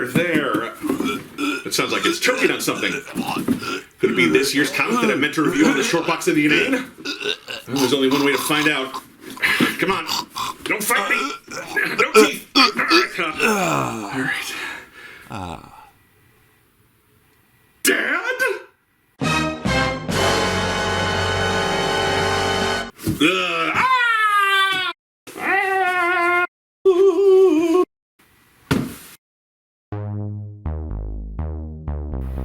there. It sounds like it's choking on something. Could it be this year's comic that I meant to review on the short box of the Inane? Well, there's only one way to find out. Come on. Don't fight me. No teeth. All right. Dad?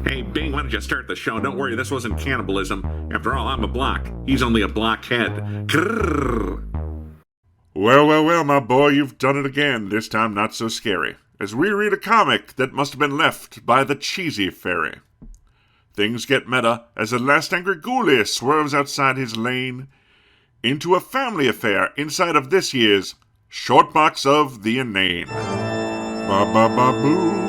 Hey, Bing, why don't you start the show? Don't worry, this wasn't cannibalism. After all, I'm a block. He's only a blockhead. Grrr. Well, my boy, you've done it again, this time not so scary, as we read a comic that must have been left by the cheesy fairy. Things get meta as the last angry ghoulie swerves outside his lane into a family affair inside of this year's short box of the Inane. Ba-ba-ba-boo.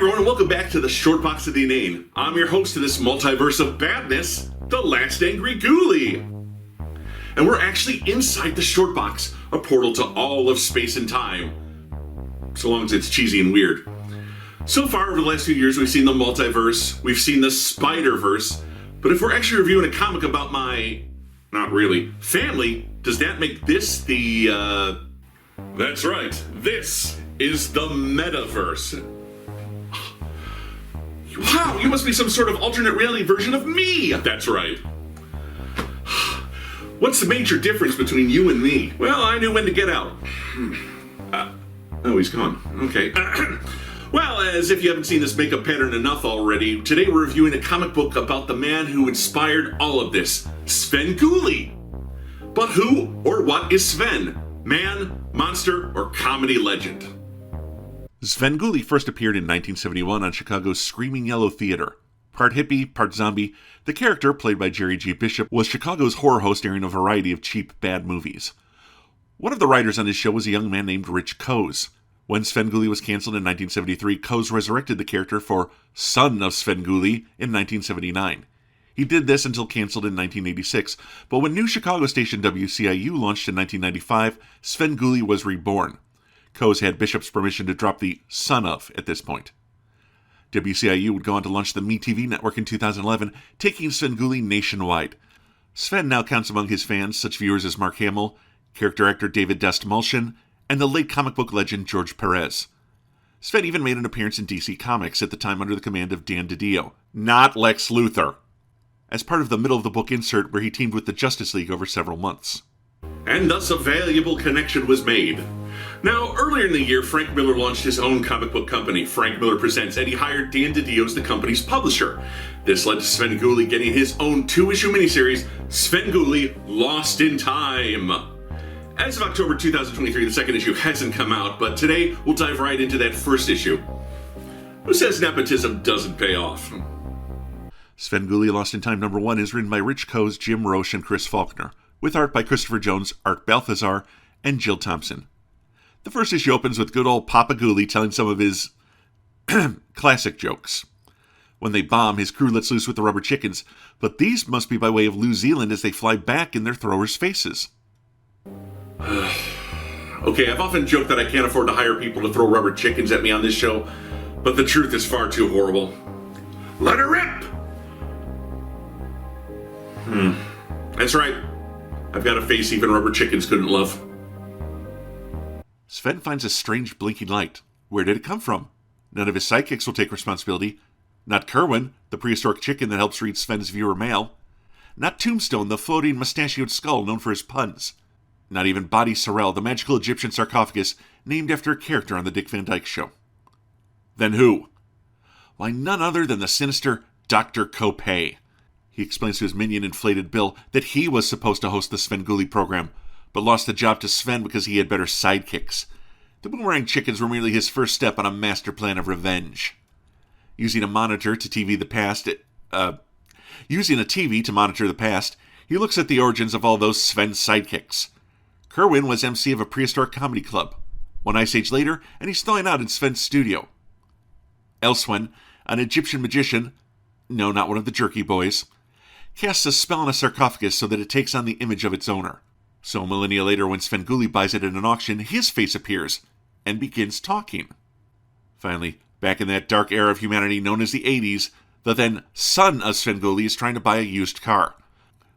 And welcome back to the Short Box of the Inane. I'm your host of this multiverse of badness, the Last Angry Ghoulie. And we're actually inside the Short Box, a portal to all of space and time. So long as it's cheesy and weird. So far over the last few years, we've seen the multiverse, we've seen the Spider-Verse, but if we're actually reviewing a comic about my, not really, family, does that make this the, That's right, this is the Metaverse. Wow, you must be some sort of alternate reality version of me! That's right. What's the major difference between you and me? Well, I knew when to get out. Oh, he's gone. Okay. Well, as if you haven't seen this makeup pattern enough already, today we're reviewing a comic book about the man who inspired all of this, Svengoolie. But who or what is Sven? Man, monster, or comedy legend? Svengoolie first appeared in 1971 on Chicago's Screaming Yellow Theater. Part hippie, part zombie, the character, played by Jerry G. Bishop, was Chicago's horror host airing a variety of cheap, bad movies. One of the writers on his show was a young man named Rich Coase. When Svengoolie was canceled in 1973, Coase resurrected the character for Son of Svengoolie in 1979. He did this until canceled in 1986, but when new Chicago station WCIU launched in 1995, Svengoolie was reborn. Coase had Bishop's permission to drop the son of at this point. WCIU would go on to launch the MeTV network in 2011, taking Svengoolie nationwide. Sven now counts among his fans such viewers as Mark Hamill, character actor David Dastmalchian, and the late comic book legend George Perez. Sven even made an appearance in DC Comics, at the time under the command of Dan DiDio, not Lex Luthor, as part of the middle-of-the-book insert where he teamed with the Justice League over several months. And thus a valuable connection was made. Now, earlier in the year, Frank Miller launched his own comic book company, Frank Miller Presents, and he hired Dan DiDio as the company's publisher. This led to Svengoolie getting his own 2-issue miniseries, Svengoolie Lost in Time. As of October 2023, the second issue hasn't come out, but today we'll dive right into that first issue. Who says nepotism doesn't pay off? Svengoolie Lost in Time #1 is written by Rich Coase, Jim Roche, and Chris Faulkner, with art by Christopher Jones, Art Balthazar, and Jill Thompson. The first issue opens with good old Papa Ghoulie telling some of his classic jokes. When they bomb, his crew lets loose with the rubber chickens, but these must be by way of New Zealand as they fly back in their throwers' faces. Okay, I've often joked that I can't afford to hire people to throw rubber chickens at me on this show, but the truth is far too horrible. Let her rip! That's right. I've got a face even rubber chickens couldn't love. Sven finds a strange blinking light. Where did it come from? None of his sidekicks will take responsibility. Not Kerwin, the prehistoric chicken that helps read Sven's viewer mail. Not Tombstone, the floating mustachioed skull known for his puns. Not even Body Sorrel, the magical Egyptian sarcophagus named after a character on the Dick Van Dyke Show. Then who? Why, none other than the sinister Dr. Copay. He explains to his minion Inflated Bill that he was supposed to host the Svengoolie program, but lost the job to Sven because he had better sidekicks. The boomerang chickens were merely his first step on a master plan of revenge. Using a TV to monitor the past, he looks at the origins of all those Sven sidekicks. Kerwin was MC of a prehistoric comedy club. One Ice Age later, and he's thawing out in Sven's studio. Elswen, an Egyptian magician, no, not one of the jerky boys, casts a spell on a sarcophagus so that it takes on the image of its owner. So millennia later, when Svengoolie buys it at an auction, his face appears and begins talking. Finally, back in that dark era of humanity known as the 80s, the then son of Svengoolie is trying to buy a used car.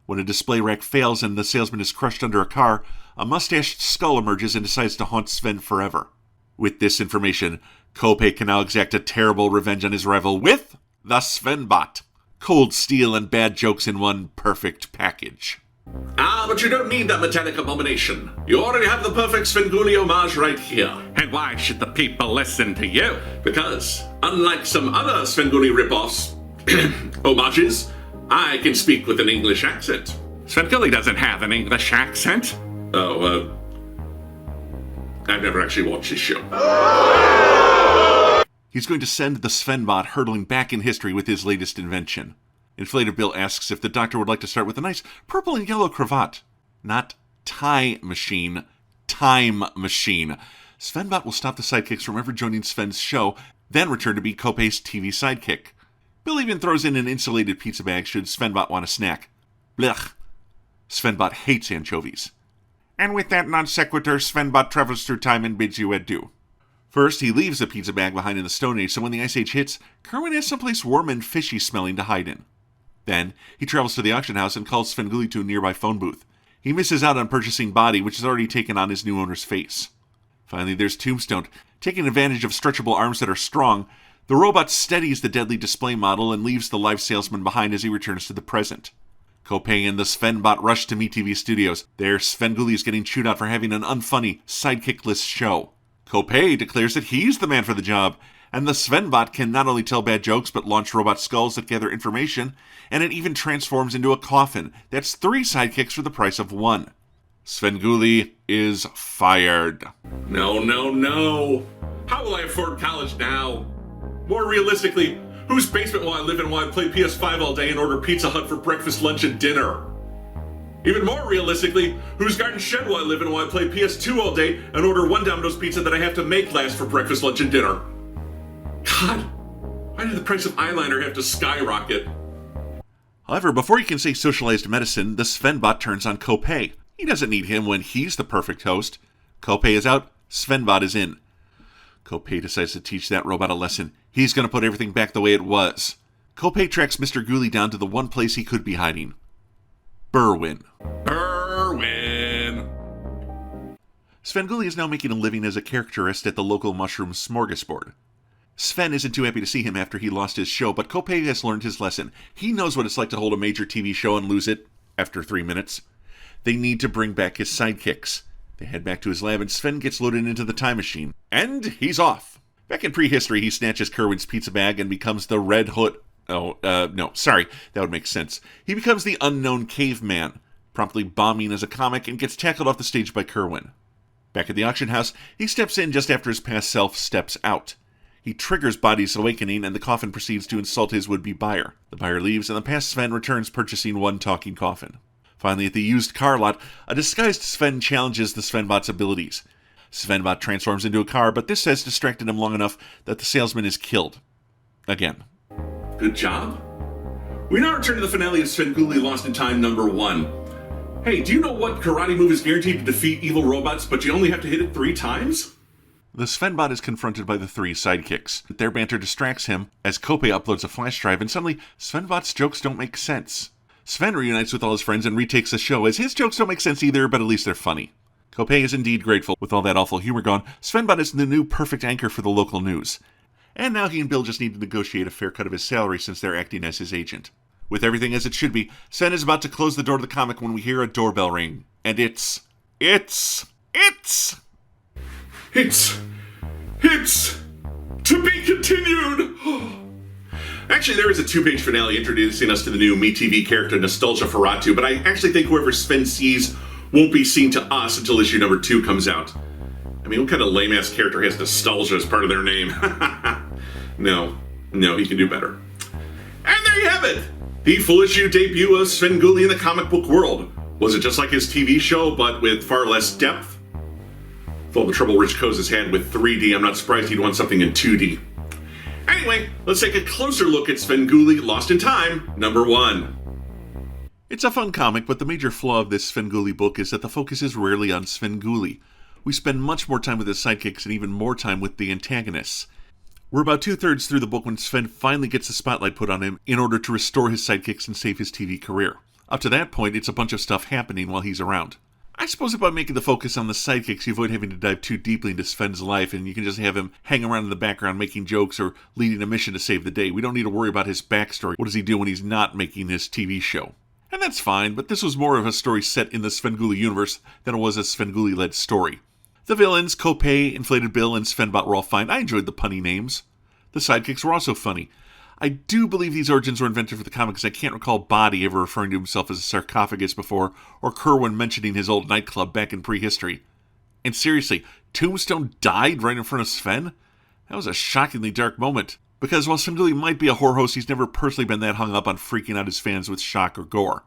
When a display rack fails and the salesman is crushed under a car, a mustached skull emerges and decides to haunt Sven forever. With this information, Kopay can now exact a terrible revenge on his rival with the Svenbot. Cold steel and bad jokes in one perfect package. But you don't need that metallic abomination. You already have the perfect Svengoolie homage right here. And why should the people listen to you? Because, unlike some other Svengoolie ripoffs, homages, I can speak with an English accent. Svengoolie doesn't have an English accent. Oh, I've never actually watched his show. He's going to send the Svenbot hurtling back in history with his latest invention. Inflated Bill asks if the doctor would like to start with a nice purple and yellow cravat. Not tie machine, time machine. Svenbot will stop the sidekicks from ever joining Sven's show, then return to be Kopay's TV sidekick. Bill even throws in an insulated pizza bag should Svenbot want a snack. Blech. Svenbot hates anchovies. And with that non sequitur, Svenbot travels through time and bids you adieu. First, he leaves the pizza bag behind in the Stone Age, so when the Ice Age hits, Kerwin has someplace warm and fishy smelling to hide in. Then, he travels to the auction house and calls Svengoolie to a nearby phone booth. He misses out on purchasing Body, which has already taken on his new owner's face. Finally, there's Tombstone. Taking advantage of stretchable arms that are strong, the robot steadies the deadly display model and leaves the live salesman behind as he returns to the present. Kopay and the Svenbot rush to MeTV Studios. There, Svengoolie is getting chewed out for having an unfunny, sidekickless show. Kopay declares that he's the man for the job, and the Svenbot can not only tell bad jokes but launch robot skulls that gather information, and it even transforms into a coffin. That's 3 sidekicks for the price of 1. Svengoolie is fired. No. How will I afford college now? More realistically, whose basement will I live in while I play PS5 all day and order Pizza Hut for breakfast, lunch, and dinner? Even more realistically, whose garden shed will I live in while I play PS2 all day and order one Domino's pizza that I have to make last for breakfast, lunch, and dinner? God, why did the price of eyeliner have to skyrocket? However, before he can say socialized medicine, the Svenbot turns on Kopay. He doesn't need him when he's the perfect host. Kopay is out, Svenbot is in. Kopay decides to teach that robot a lesson. He's going to put everything back the way it was. Kopay tracks Mr. Ghoulie down to the one place he could be hiding. Berwyn. Svengoolie is now making a living as a caricaturist at the local mushroom smorgasbord. Sven isn't too happy to see him after he lost his show, but Kopay has learned his lesson. He knows what it's like to hold a major TV show and lose it after 3 minutes. They need to bring back his sidekicks. They head back to his lab and Sven gets loaded into the time machine. And he's off. Back in prehistory, he snatches Kerwin's pizza bag and becomes the Red Hood. No, sorry, that would make sense. He becomes the unknown caveman, promptly bombing as a comic and gets tackled off the stage by Kerwin. Back at the auction house, he steps in just after his past self steps out. He triggers Body's awakening and the coffin proceeds to insult his would-be buyer. The buyer leaves and the past Sven returns purchasing one talking coffin. Finally, at the used car lot, a disguised Sven challenges the Svenbot's abilities. Svenbot transforms into a car, but this has distracted him long enough that the salesman is killed. Again. Good job. We now return to the finale of Svengoolie Lost in Time #1. Hey, do you know what karate move is guaranteed to defeat evil robots, but you only have to hit it 3 times? The Svenbot is confronted by the 3 sidekicks. Their banter distracts him as Kopay uploads a flash drive, and suddenly, Svenbot's jokes don't make sense. Sven reunites with all his friends and retakes the show, as his jokes don't make sense either, but at least they're funny. Kopay is indeed grateful. With all that awful humor gone, Svenbot is the new perfect anchor for the local news. And now he and Bill just need to negotiate a fair cut of his salary since they're acting as his agent. With everything as it should be, Sven is about to close the door to the comic when we hear a doorbell ring. And it's to be continued! Actually, there is a 2-page finale introducing us to the new MeTV character Nostalgia Ferratu, but I actually think whoever Sven sees won't be seen to us until issue #2 comes out. I mean, what kind of lame-ass character has nostalgia as part of their name? No, he can do better. And there you have it! The full issue debut of Svengoolie in the comic book world. Was it just like his TV show, but with far less depth? With all the trouble Rich Koz has had with 3D, I'm not surprised he'd want something in 2D. Anyway, let's take a closer look at Svengoolie Lost in Time, number 1. It's a fun comic, but the major flaw of this Svengoolie book is that the focus is rarely on Svengoolie. We spend much more time with his sidekicks and even more time with the antagonists. We're about 2/3 through the book when Sven finally gets the spotlight put on him in order to restore his sidekicks and save his TV career. Up to that point, it's a bunch of stuff happening while he's around. I suppose if by making the focus on the sidekicks, you avoid having to dive too deeply into Sven's life, and you can just have him hang around in the background making jokes or leading a mission to save the day. We don't need to worry about his backstory. What does he do when he's not making his TV show? And that's fine, but this was more of a story set in the Svengoolie universe than it was a Svengoolie-led story. The villains, Kopay, Inflated Bill, and Svenbot were all fine. I enjoyed the punny names. The sidekicks were also funny. I do believe these origins were invented for the comic because I can't recall Body ever referring to himself as a sarcophagus before, or Kerwin mentioning his old nightclub back in prehistory. And seriously, Tombstone died right in front of Sven? That was a shockingly dark moment. Because while Svengoolie might be a horror host, he's never personally been that hung up on freaking out his fans with shock or gore.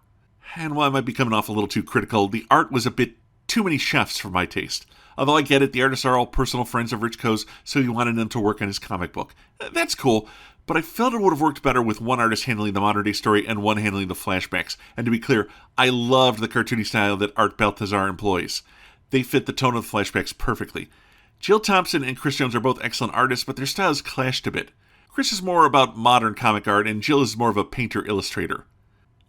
And while I might be coming off a little too critical, the art was a bit too many chefs for my taste. Although I get it, the artists are all personal friends of Rich Koz, so he wanted them to work on his comic book. That's cool, but I felt it would have worked better with one artist handling the modern-day story and one handling the flashbacks. And to be clear, I loved the cartoony style that Art Baltazar employs. They fit the tone of the flashbacks perfectly. Jill Thompson and Chris Jones are both excellent artists, but their styles clashed a bit. Chris is more about modern comic art, and Jill is more of a painter-illustrator.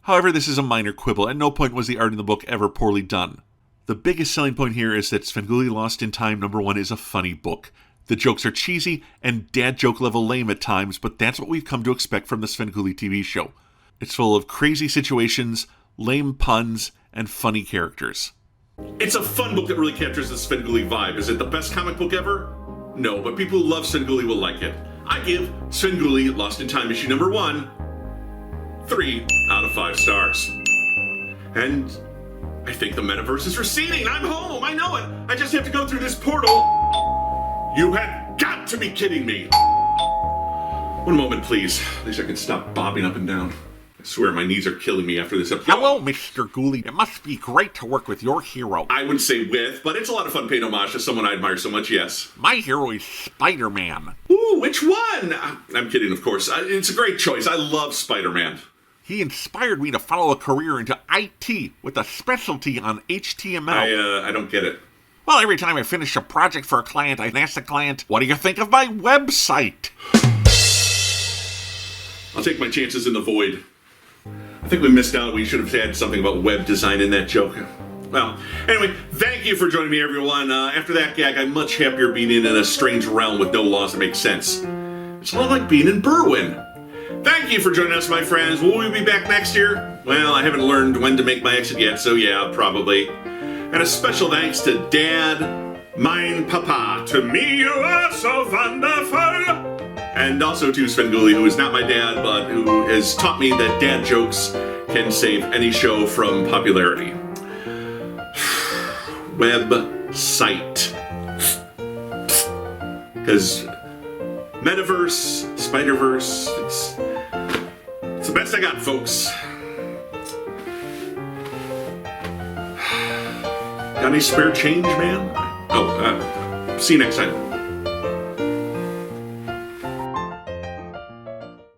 However, this is a minor quibble. At no point was the art in the book ever poorly done. The biggest selling point here is that Svengoolie Lost in Time number 1 is a funny book. The jokes are cheesy and dad joke level lame at times, but that's what we've come to expect from the Svengoolie TV show. It's full of crazy situations, lame puns, and funny characters. It's a fun book that really captures the Svengoolie vibe. Is it the best comic book ever? No, but people who love Svengoolie will like it. I give Svengoolie Lost in Time issue number 1 3 out of 5 stars. And I think the metaverse is receding. I'm home. I know it. I just have to go through this portal. You have got to be kidding me. One moment, please. At least I can stop bobbing up and down. I swear my knees are killing me after this episode. Hello, Mr. Ghoulie. It must be great to work with your hero. I would say with, but it's a lot of fun paying homage to someone I admire so much, yes. My hero is Spider-Man. Ooh, which one? I'm kidding, of course. It's a great choice. I love Spider-Man. He inspired me to follow a career into IT with a specialty on HTML. I don't get it. Well, every time I finish a project for a client, I ask the client, what do you think of my website? I'll take my chances in the void. I think we missed out. We should have had something about web design in that joke. Well, anyway, thank you for joining me, everyone. After that gag, I'm much happier being in a strange realm with no laws that make sense. It's a lot like being in Berwyn. Thank you for joining us, my friends. Will we be back next year? Well, I haven't learned when to make my exit yet, so yeah, probably. And a special thanks to Dad, mein Papa. To me, you are so wonderful. And also to Svengoolie, who is not my dad, but who has taught me that dad jokes can save any show from popularity. Website. Because Metaverse, Spider-Verse, it's the best I got, folks. Got any spare change, man? Oh, see you next time.